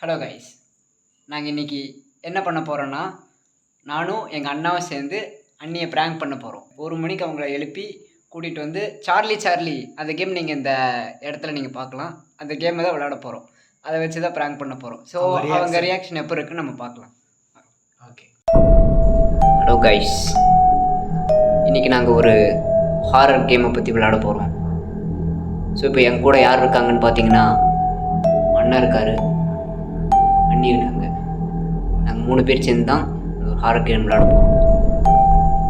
Hello guys, நாங்கள் இன்றைக்கி என்ன பண்ண போகிறோன்னா, நானும் எங்கள் அண்ணாவும் சேர்ந்து அண்ணியை ப்ராங்க் பண்ண போகிறோம். 1 மணிக்கு அவங்கள எழுப்பி கூட்டிகிட்டு வந்து சார்லி அந்த கேம் நீங்கள் இந்த இடத்துல நீங்கள் பார்க்கலாம். அந்த கேமை தான் விளையாட போகிறோம். அதை வச்சு தான் ப்ராங்க் பண்ண போகிறோம். ஸோ அவங்க ரியாக்ஷன் எப்போ இருக்குன்னு நம்ம பார்க்கலாம். ஓகே, ஹலோ கைஸ், இன்றைக்கி நாங்கள் ஒரு ஹாரர் கேமை பற்றி விளையாட போகிறோம். ஸோ இப்போ என் கூட யார் இருக்காங்கன்னு பார்த்தீங்கன்னா, அண்ணா இருக்கார், அண்ணி இருக்காங்க. நாங்கள் 3 பேர் சேர்ந்து தான் ஒரு ஹாரர் கேம் விளையாட போகிறோம்.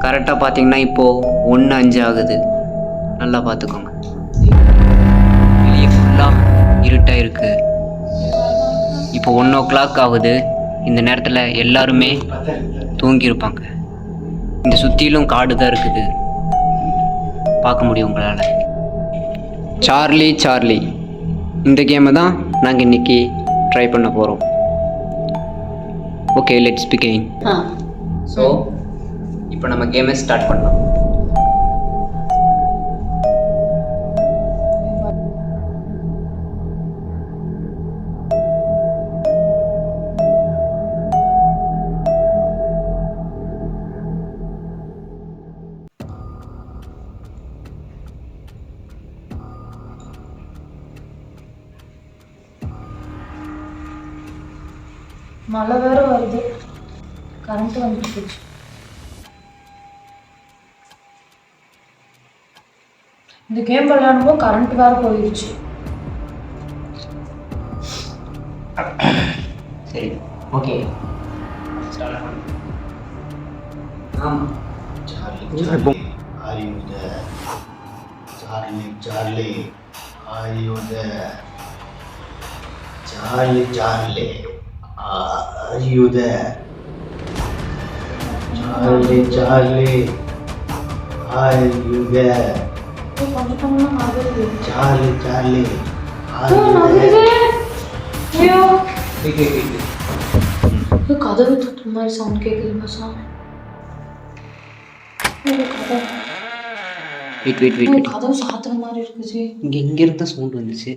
கரெக்டாக பார்த்தீங்கன்னா இப்போது 1:05 ஆகுது. நல்லா பார்த்துக்கோங்க. வெளியே ஃபுல்லாக இருட்டாக இருக்குது. இப்போ 1 ஆகுது. இந்த நேரத்தில் எல்லாருமே தூங்கியிருப்பாங்க. இந்த சுற்றிலும் காடு தான் இருக்குது, பார்க்க முடியும் உங்களால். சார்லி இந்த கேமை தான் நாங்கள் இன்றைக்கி ட்ரை பண்ண போகிறோம். Okay, let's begin. ஸோ இப்போ நம்ம கேமை ஸ்டார்ட் பண்ணலாம். மழை வேற வருது, கரண்ட் வந்துட்டு போச்சு. இந்த கேம் விளையாடும்போது கரண்ட் வேற போயிடுச்சு. சரி, ஓகே, ஆமாம். Charlie, are you there? Charlie, are you there? Charlie, are you there? Charlie, are you there? Charlie, are you there? ஐயோ, கதவு தட்டுற மாதிரி சவுண்ட் கேட்குது. வெயிட், கதவு சாத்துற மாதிரி இருக்குது. இங்கே இருந்தால் சவுண்ட் வந்துச்சு.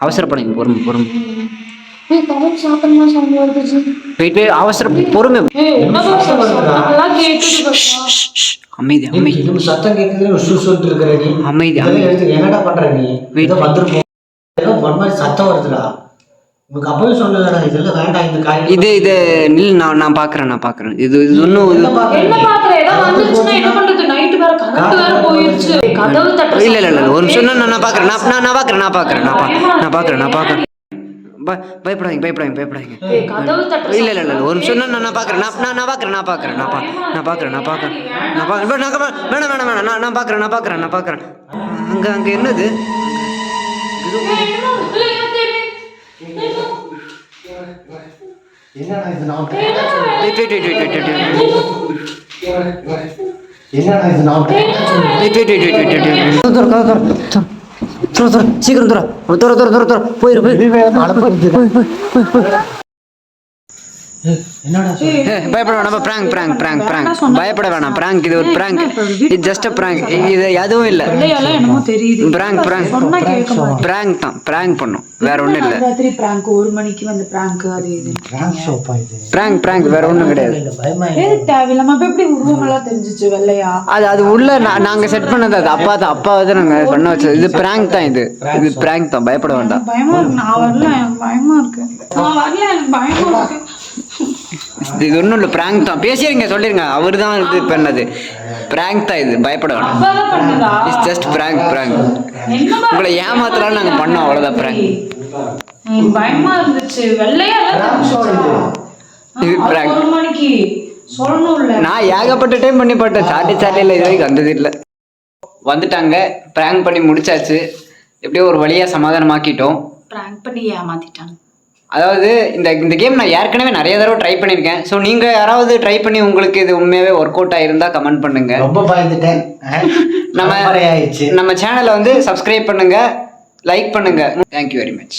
அவசரப்படாங்க, பொறுமை. கதவு சாத்துற மாதிரி சவுண்ட் வருது. வெயிட், அவசரம், பொறுமை. அமைதி. இது சத்தம் கேக்குதுன்னு சுசுட்டு இருக்கற நீ. அமைதி. என்னடா பண்ற நீ? இத வந்துரும். ஏதோ ஒரு மாதிரி சத்தம் வருதுடா. உங்களுக்கு அப்பவே சொன்னலடா, இதெல்லாம் வேண்டாம் இந்த காய். இது நில், நான் பார்க்கறேன். இது இன்னும் என்ன பார்க்கற? ஏதோ வந்துச்சுனா என்ன பண்றது? நைட் வேற கரண்ட் வேற போயிடுச்சு. கதவு தட்ட. இல்ல, ஒரு நிமிஷம் நான் பார்க்கறேன். நான் பார்க்கறேன். பயப்படாதீங்க. கதவு தட்ட. இல்ல, ஒரு நிமிஷம் நான் பார்க்கறேன். நான் பார்க்கறேன். அங்க என்னது? என்னடா இது? நான் சீக்கிரம் தூர போயிரு. பயப்பட வேணாம். பயப்பட வேணாம். பிராங்க், இது ஒரு பிராங்க். இது ஜஸ்ட் பிராங்க். இது எதுவும் இல்ல. பிராங்க் பண்ணும், வேற ஒண்ணும் இல்ல. ராத்திரி பிராங்க் 1 மணிக்கு வந்து பிராங்க் அது இது பிராங்க் வேற ஒண்ணும் கிடையாது. எதுக்கு தேவையில்லாம எப்படி ரூம் எல்லாம் தெரிஞ்சிச்சு வெள்ளையா? அது உள்ள நாங்க செட் பண்ணது. அது அப்பா வந்து நாங்க பண்ண வச்சது. இது பிராங்க் தான். இது பிராங்க் தான். பயப்பட வேண்டாம். பயமா இருக்கு. நான் வரல, எனக்கு பயமா இருக்கு. இது ஒன்றும் இல்லை, பிராங்க் தான். பேசிடுங்க, சொல்லிருங்க. அவர் தான் இது பண்ணது. பிராங்க் தான் இது, பயப்பட வேண்டாம். It's just prank. உங்களை ஏமாத்தலாம் நாங்கள் பண்ணோம், அவ்வளோதான். பிராங்க். பயமா இருந்துச்சு. வெள்ளையா இது பிராங்க். 1 மணிக்கு சொல்லணும்ல. நான் ஏகப்பட்ட டைம் பண்ணி பார்த்தேன். சாட்டியில் இது வரைக்கும் வந்தது இல்லை. வந்துட்டாங்க, பிராங்க் பண்ணி முடிச்சாச்சு. எப்படியோ ஒரு வழியாக சமாதானமாக்கிட்டோம். பிராங்க் பண்ணி ஏமாத்திட்டாங்க. அதாவது இந்த கேம் நான் ஏற்கனவே நிறைய தடவை ட்ரை பண்ணியிருக்கேன். ஸோ நீங்கள் யாராவது ட்ரை பண்ணி உங்களுக்கு இது உண்மையாகவே ஒர்க் அவுட் ஆகிருந்தால் கமெண்ட் பண்ணுங்க. ரொம்ப பயந்துட்டேன். நம்ம சேனலை வந்து சப்ஸ்கிரைப் பண்ணுங்க, லைக் பண்ணுங்க. Thank you very much.